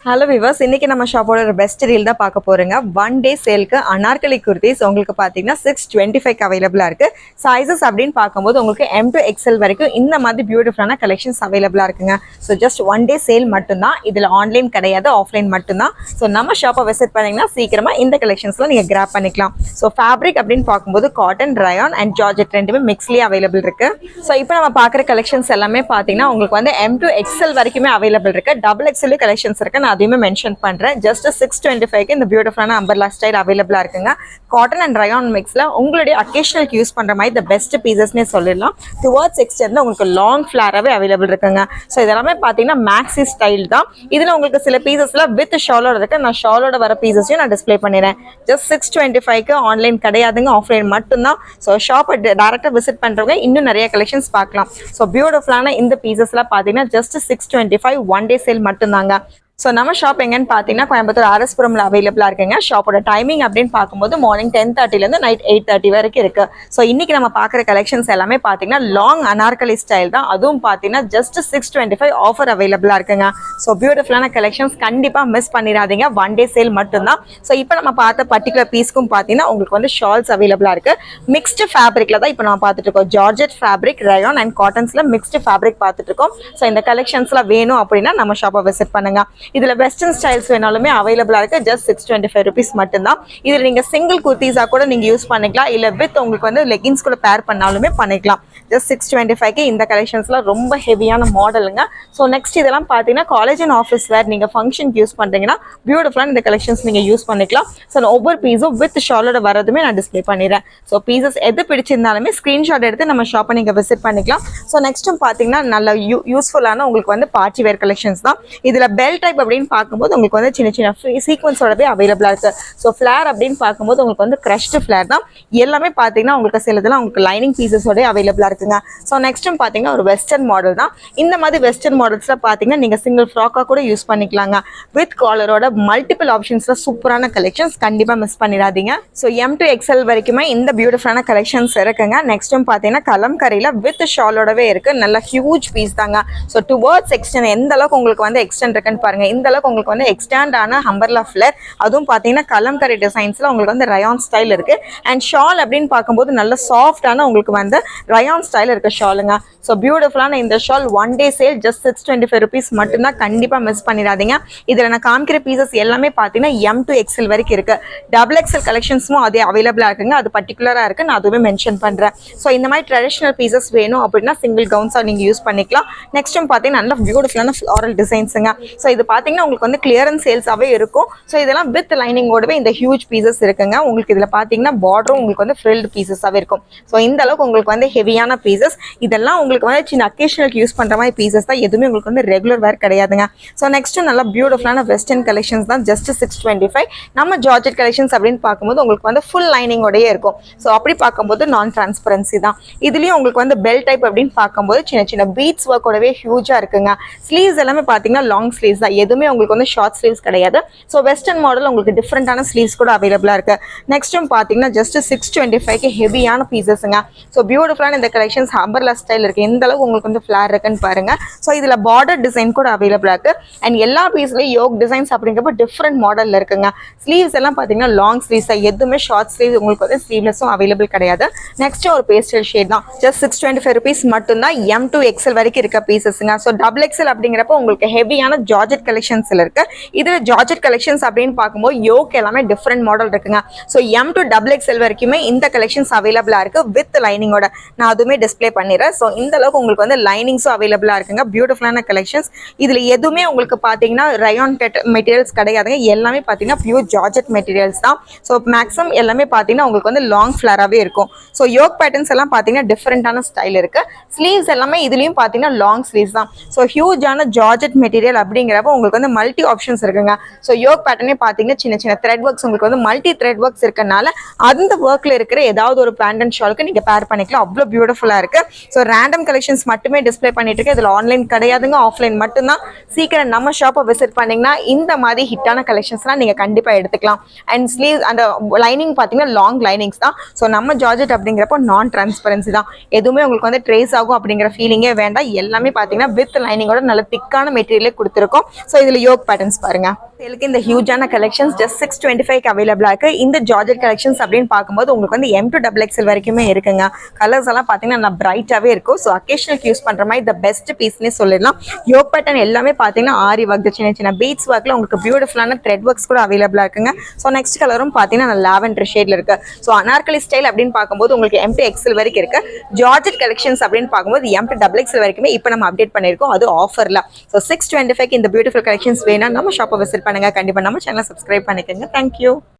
Hello viewers, இன்னைக்கு நம்ம ஷாப்போட ஒரு பெஸ்ட் ரீல் தான் பார்க்க போறோங்க. ஒன் டே சேலுக்கு அனார்கலி குர்த்திஸ் உங்களுக்கு பார்த்தீங்கன்னா 625 அவைலபிளா இருக்கு. சைஸஸ் அப்படின்னு பார்க்கும்போது உங்களுக்கு M to XL வரைக்கும் இந்த மாதிரி பியூட்டிஃபுல்லான கலெக்ஷன்ஸ் அவைலபிளா இருக்குங்க. So just one day sale மட்டும்தான், இதில் ஆன்லைன் கிடையாது, ஆஃப்லைன் மட்டும்தான். ஸோ நம்ம ஷாப்பை விசிட் பண்ணீங்கன்னா சீக்கிரமா இந்த கலெக்ஷன்ஸ்லாம் நீங்கள் கிராப் பண்ணிக்கலாம். ஸோ ஃபேப்ரிக் அப்படின்னு பார்க்கும்போது காட்டன், ரயான் அண்ட் ஜார்ஜெட் ரெண்டுமே மிக்ஸ்லேயே அவைலபிள் இருக்கு. ஸோ இப்போ நம்ம பார்க்குற கலெக்ஷன்ஸ் எல்லாமே பார்த்தீங்கன்னா உங்களுக்கு வந்து M to XL வரைக்குமே அவைலபிள் இருக்கு. டபுள் XL கலெக்ஷன்ஸ் இருக்கு. அதையுமே மென்ஷன் பண்றேன். ஜஸ்ட் 625 இந்த பியூட்டிஃபுல்லான அம்பர்லா ஸ்டைல் அவைலபிளா இருக்குங்க. காட்டன் அண்ட் ரயான் மிக்ஸ்ல உங்களுடைய அக்கேஷனலுக்கு யூஸ் பண்ற மாதிரி த பெஸ்ட் பீசஸ்னே சொல்லிடலாம். டுவர்ட்ஸ் எக்ஸ்டெண்ட்ல உங்களுக்கு லாங் ஃபிளாராவே அவைலபிள் இருக்குங்க. ஸோ இதெல்லாமே பார்த்தீங்கன்னா மேக்ஸி ஸ்டைல் தான். இதுல உங்களுக்கு சில பீசஸ்ல வித் ஷாலோட இருக்கு. நான் ஷாலோட வர பீசஸையும் நான் டிஸ்பிளே பண்ணிடுறேன். ஜஸ்ட் 625 ஆன்லைன் கிடையாதுங்க, ஆஃப்லைன் மட்டும்தான். ஸோ ஷாப்பை டேரக்டா விசிட் பண்றவங்க இன்னும் நிறைய கலெக்ஷன்ஸ் பார்க்கலாம். ஸோ பியூட்டிஃபுல்லான இந்த பீசஸ்லாம் பார்த்தீங்கன்னா ஜஸ்ட் 625 ஒன் டே சேல் மட்டும்தாங்க. ஸோ நம்ம ஷாப் எங்கன்னு பார்த்தீங்கன்னா கோயம்புத்தூர் ஆர்எஸ்புரம்ல அவைலபிளாக இருக்குங்க. ஷாப்போட டைமிங் அப்படின்னு பார்க்கும்போது மார்னிங் 10:30லேருந்து நைட் 8:30 வரைக்கும் இருக்கு. ஸோ இன்னைக்கு நம்ம பார்க்குற கலெக்ஷன்ஸ் எல்லாமே பார்த்தீங்கன்னா லாங் அனார்கலி ஸ்டைல் தான். அதுவும் பார்த்தீங்கன்னா ஜஸ்ட் 625 ஆஃபர் அவைலபிளாக இருக்குங்க. ஸோ பியூட்டிஃபுல்லான கலெக்ஷன்ஸ் கண்டிப்பாக மிஸ் பண்ணிடாதீங்க, ஒன் டே சேல் மட்டும்தான். ஸோ இப்போ நம்ம பார்த்த பர்டிகுலர் பீஸ்க்கும் பார்த்தீங்கன்னா உங்களுக்கு வந்து ஷால்ஸ் அவைலபிளாக இருக்கு. மிக்ஸ்டு ஃபேப்ரிக்ல தான் இப்போ நம்ம பார்த்துட்டு இருக்கோம். ஜார்ஜெட் ஃபேப்ரிக், ரயான் அண்ட் காட்டன்ஸ்ல மிக்ஸ்டு ஃபேப்ரிக் பார்த்துட்டு இருக்கோம். ஸோ இந்த கலெக்ஷன்ஸ்லாம் வேணும் அப்படின்னா நம்ம ஷாப்பை விசிட் பண்ணுங்க. இதுல வெஸ்டர்ன் ஸ்டைல்ஸ் வேணாலுமே அவைலபிளா இருக்கு. ஜஸ்ட் 625 ருபீஸ் மட்டும்தான். இதுல நீங்க சிங்கிள் குர்த்திஸா கூட நீங்க யூஸ் பண்ணிக்கலாம், இல்ல வித் உங்களுக்கு வந்து லெகின்ஸ் கூட பேர் பண்ணாலுமே பண்ணிக்கலாம். ஜஸ்ட் 625 இந்த கலெக்ஷன்ஸ்லாம் ரொம்ப ஹெவியான மாடலுங்க. ஸோ நெக்ஸ்ட் இதெல்லாம் பார்த்தீங்கன்னா காலேஜ் அண்ட் ஆஃபீஸ் வேர் நீங்க ஃபங்க்ஷனுக்கு யூஸ் பண்றீங்கன்னா பியூட்டிஃபுல்லான இந்த கலெக்ஷன்ஸ் நீங்க யூஸ் பண்ணிக்கலாம். ஸோ ஒவ்வொரு பீஸும் வித் ஷாலோட வரதுமே நான் டிஸ்பிளே பண்ணிடுறேன். ஸோ பீசஸ் எது பிடிச்சிருந்தாலுமே ஸ்கிரீன்ஷாட் எடுத்து நம்ம ஷாப்பை நீங்க விசிட் பண்ணிக்கலாம். ஸோ நெக்ஸ்ட்டும் பார்த்தீங்கன்னா நல்ல யூஸ்ஃபுல்லான உங்களுக்கு வந்து பார்ட்டி வேர் கலெக்ஷன்ஸ் தான். இதுல பெல் டைப் அப்படின்னு பார்க்கும்போது உங்களுக்கு வந்து சின்ன சின்ன சீக்வன்ஸோடவே அவைலபிளா இருக்கு. ஸோ ஃபிளேர் அப்படின்னு பார்க்கும்போது உங்களுக்கு வந்து கிரஷ்டு ஃபிளேர் தான். எல்லாமே பார்த்தீங்கன்னா உங்களுக்கு சிலதெல்லாம் உங்களுக்கு லைனிங் பீசஸோட அவைலபிளா இருக்குங்க. ஸோ நெக்ஸ்ட்டும் பார்த்தீங்கன்னா ஒரு வெஸ்டர்ன் மாடல் தான். இந்த மாதிரி வெஸ்டர்ன் மாடல்ஸ்ல பார்த்தீங்கன்னா நீங்க சிங்கிள் ஃப்ராக்கா கூட யூஸ் பண்ணிக்கலாங்க. வித் காலரோட மல்டிபிள் ஆப்ஷன்ஸ்ல சூப்பரான கலெக்ஷன்ஸ் கண்டிப்பா மிஸ் பண்ணிடாதீங்க. ஸோ M to XL வரைக்குமே இந்த பியூட்டிஃபுல்லான கலெக்ஷன்ஸ் இருக்குங்க. நெக்ஸ்ட்டும் பார்த்தீங்கன்னா கலம்கரியில வித் ஷாலோடவே இருக்கு. நல்ல ஹியூஜ் பீஸ் தாங்க. ஸோ டுவர்ட்ஸ் எக்ஸ்டெண்ட் எந்த அளவுக்கு உங்களுக்கு வந்து எக்ஸ்டெண்ட் இருக்குன்னு பாருங்க. இந்த அளவுக்கு உங்களுக்கு வந்து எக்ஸ்டாண்ட் ஆன அம்பர்லா ஃபிளர், அதுவும் பார்த்தீங்கன்னா கலம்கரி டிசைன்ஸ்ல உங்களுக்கு வந்து ரயான் ஸ்டைல் இருக்கு. அண்ட் ஷால் அப்படின்னு பார்க்கும்போது நல்ல சாஃப்டான உங்களுக்கு வந்து ரயான் ஸ்டைல் இருக்க ஷாலுங்க. ஸோ பியூட்டிஃபுல்லான இந்த shawl one day sale just 625 rupees மட்டும்தான். கண்டிப்பா மிஸ் பண்ணிடாதீங்க. இதுல நான் காமிக்கிற பீசஸ் எல்லாமே பார்த்தீங்கன்னா M to XL வரைக்கும் இருக்கு. டபுள் XL கலெக்ஷன்ஸும் அதே அவைலபிளா இருக்குங்க. அது பர்டிகுலரா இருக்கு, நான் அதுவே மென்ஷன் பண்றேன். ஸோ இந்த மாதிரி ட்ரெடிஷனல் பீசஸ் வேணும் அப்படின்னா சிங்கிள் கவுன்ஸா நீங்க யூஸ் பண்ணிக்கலாம். நெக்ஸ்ட்டும் பார்த்தீங்கன்னா நல்ல பியூட்டிஃபுல்லான ஃப்ளாரல் டிசைன்ஸுங்க. ஸோ இது பார்த்தீங்கன்னா உங்களுக்கு வந்து கிளியரன்ஸ் சேல்ஸாவே இருக்கும். ஸோ இதெல்லாம் வித் லைனிங்கோடவே இந்த ஹியூஜ் பீசஸ் இருக்குங்க. உங்களுக்கு இதுல பார்த்தீங்கன்னா பார்டரும் உங்களுக்கு வந்து ஃப்ரில்டு பீசஸாவே இருக்கும். ஸோ இந்த அளவுக்கு உங்களுக்கு வந்து ஹெவியான பீசஸ். இதெல்லாம் உங்களுக்கு வந்து சின்ன அக்கேஷனலுக்கு யூஸ் பண்ற மாதிரி பீசஸ் தான். எதுவுமே உங்களுக்கு வந்து ரெகுலர் வேர் கிடையாதுங்க. ஸோ நெக்ஸ்ட் நல்ல பியூட்டிஃபுல்லான வெஸ்டர்ன் கலெக்ஷன்ஸ் தான். ஜஸ்ட் 625. நம்ம ஜார்ஜெட் கலெக்ஷன்ஸ் அப்படின்னு பார்க்கும்போது உங்களுக்கு வந்து ஃபுல் லைனிங்கோடயே இருக்கும். ஸோ அப்படி பார்க்கும்போது நான் டிரான்ஸ்பரன்சி தான். இதுலயும் உங்களுக்கு வந்து பெல் டைப் அப்படின்னு பார்க்கும்போது சின்ன சின்ன பீட்ஸ் ஒர்க்கோடவே ஹியூஜா இருக்குங்க. ஸ்லீவ்ஸ் எல்லாமே பார்த்தீங்கன்னா லாங் ஸ்லீவ்ஸ் தான். எதுவுமே உங்களுக்கு வந்து ஷார்ட் ஸ்லீவ்ஸ் கிடையாது. ஸோ வெஸ்டர்ன் மாடல் உங்களுக்கு டிஃப்ரெண்டான ஸ்லீவ்ஸ் கூட அவைலபிளா இருக்கு. நெக்ஸ்ட்டும் பார்த்தீங்கன்னா ஜஸ்ட் 625 ஹெவியான பீசஸ்ங்க. ஸோ பியூட்டிஃபுல்லான இந்த கலெக்ஷன்ஸ் அம்பர்லா ஸ்டைல் இருக்கு. எந்த அளவுக்கு உங்களுக்கு வந்து ஃபிளார் இருக்குன்னு பாருங்க. ஸோ இதுல பார்டர் டிசைன் கூட அவைலபிளா இருக்கு. அண்ட் எல்லா பீஸ்லயும் யோக் டிசைன்ஸ் அப்படிங்கிறப்ப டிஃப்ரெண்ட் மாடல்ல இருக்குங்க. ஸ்லீவ்ஸ் எல்லாம் பார்த்தீங்கன்னா லாங் ஸ்லீவ்ஸ் தான். எதுவுமே ஷார்ட் ஸ்லீவ் உங்களுக்கு வந்து ஸ்லீவ்லெஸும் அவைலபிள் கிடையாது. நெக்ஸ்ட் ஒரு பேஸ்டல் ஷேட் தான். ஜஸ்ட் 625 ருபீஸ் மட்டும்தான். M to XL வரைக்கும் இருக்க பீசஸ்ங்க. ஸோ டபுள் XL அப்படிங்கிறப்ப உங்களுக்கு ஹெவியான ஜார்ஜெட் கலெக்ஷன்ஸ்ல இருக்கு. இதுல ஜார்ஜெட் கலெக்ஷன்ஸ் அப்படின்னு பார்க்கும்போது யோக் எல்லாமே டிஃப்ரெண்ட் மாடல் இருக்குங்க. ஸோ M to XXL வரைக்குமே இந்த கலெக்ஷன்ஸ் அவைலபிளா இருக்கு வித் லைனிங்கோட. நான் அதுவுமே டிஸ்பிளே பண்ணிடுறேன். ஸோ இந்த அளவுக்கு உங்களுக்கு வந்து லைனிங்ஸும் அவைலபிளா இருக்குங்க. பியூட்டிஃபுல்லான கலெக்ஷன்ஸ். இதுல எதுவுமே உங்களுக்கு பாத்தீங்கன்னா ரயான் மெட்டீரியல்ஸ் கிடையாதுங்க. எல்லாமே பாத்தீங்கன்னா பியூர் ஜார்ஜெட் மெட்டீரியல்ஸ் தான். ஸோ மேக்ஸிமம் எல்லாமே பாத்தீங்கன்னா உங்களுக்கு வந்து லாங் ஃபிளாராவே இருக்கும். ஸோ யோக் பேட்டர்ன்ஸ் எல்லாம் பாத்தீங்கன்னா டிஃப்ரெண்டான ஸ்டைல் இருக்கு. ஸ்லீவ்ஸ் எல்லாமே இதுலயும் பாத்தீங்கன்னா லாங் ஸ்லீவ்ஸ் தான். ஸோ ஹியூஜான ஜார்ஜெட் மெட்டீரியல் அப்படிங்கிறப்ப உங்களுக்கு வந்து மல்டி ஆப்ஷன்ஸ் இருக்குங்க. ஸோ யோக் பேட்டர்னே பாத்தீங்கன்னா சின்ன சின்ன த்ரெட் ஒர்க்ஸ் உங்களுக்கு வந்து மல்டி த்ரெட் ஒர்க்ஸ் இருக்கனால அந்த ஒர்க்ல இருக்கிற ஏதாவது ஒரு பேண்ட் அண்ட் ஷாலுக்கு நீங்க பேர் பண்ணிக்கலாம். அவ்வளவு பியூட்டிஃபுல்லா இருக்கு. ஸோ ரேண்டம் ரேண்டம் கலெக்ஷன்ஸ் மட்டுமே டிஸ்ப்ளே பண்ணிட்டு இருக்கு. இதில் ஆன்லைன் கிடையாதுங்க, ஆஃப்லைன் மட்டும்தான். சீக்கிரம் நம்ம ஷாப்பை விசிட் பண்ணிங்கன்னா இந்த மாதிரி ஹிட்டான கலெக்ஷன்ஸ்லாம் நீங்கள் கண்டிப்பாக எடுத்துக்கலாம். அண்ட் ஸ்லீவ் அந்த லைனிங் பார்த்தீங்கன்னா லாங் லைனிங்ஸ் தான். ஸோ நம்ம ஜார்ஜெட் அப்படிங்கிறப்போ நான் டிரான்ஸ்பரன்சி தான், எதுவுமே உங்களுக்கு வந்து ட்ரேஸ் ஆகும் அப்படிங்கிற ஃபீலிங்கே வேண்டாம். எல்லாமே பார்த்தீங்கன்னா வித் லைனிங்கோட நல்ல திக்கான மெட்டீரியலே கொடுத்துருக்கோம். ஸோ இதில் யோக் பேட்டர்ன்ஸ் பாருங்க. சேலுக்கு இந்த ஹியூஜான கலெக்ஷன்ஸ் ஜஸ்ட் 625 அவைலபிளாக இருக்குது. இந்த ஜார்ஜெட் கலெக்ஷன்ஸ் அப்படின்னு பார்க்கும்போது உங்களுக்கு வந்து M to XXL வரைக்குமே இருக்குங்க. கலர்ஸ் எல்லாம் பார்த்தீங்கன்னா நல்லா பிரைட்டாகவே இருக்கும். ஸோ அக்கேஷனலுக்கு யூஸ் பண்ணுற மாதிரி த பெஸ்ட் பீஸ்னே சொல்லிடலாம். யோக் பேட்டர்ன் எல்லாமே பார்த்தீங்கன்னா ஆரி ஒர்க், சின்ன சின்ன பீட்ஸ் ஒர்க்கில் உங்களுக்கு பியூட்டிஃபுல்லான த்ரெட் ஒர்க்ஸ் கூட அவைலபிளாக இருக்குங்க. ஸோ நெக்ஸ்ட் கலரும் பார்த்தீங்கன்னா லாவெண்டர் ஷேடில் இருக்குது. ஸோ அனார்கலி ஸ்டைல் அப்படின்னு பார்க்கும்போது உங்களுக்கு M to XL வரைக்கும் இருக்குது. ஜார்ஜெட் கலெக்ஷன்ஸ் அப்படின்னு பார்க்கும்போது M to XXL வரைக்குமே இப்போ நம்ம அப்டேட் பண்ணியிருக்கோம், அது ஆஃபரில். ஸோ 625 இந்த பியூட்டிஃபுல் கலெக்ஷன்ஸ் வேணா நம்ம ஷாப்பை விசிட் பண்ணுங்க. கண்டிப்பாக நம்ம சேனலை சப்ஸ்கிரைப் பண்ணிக்கோங்க. தேங்க்யூ.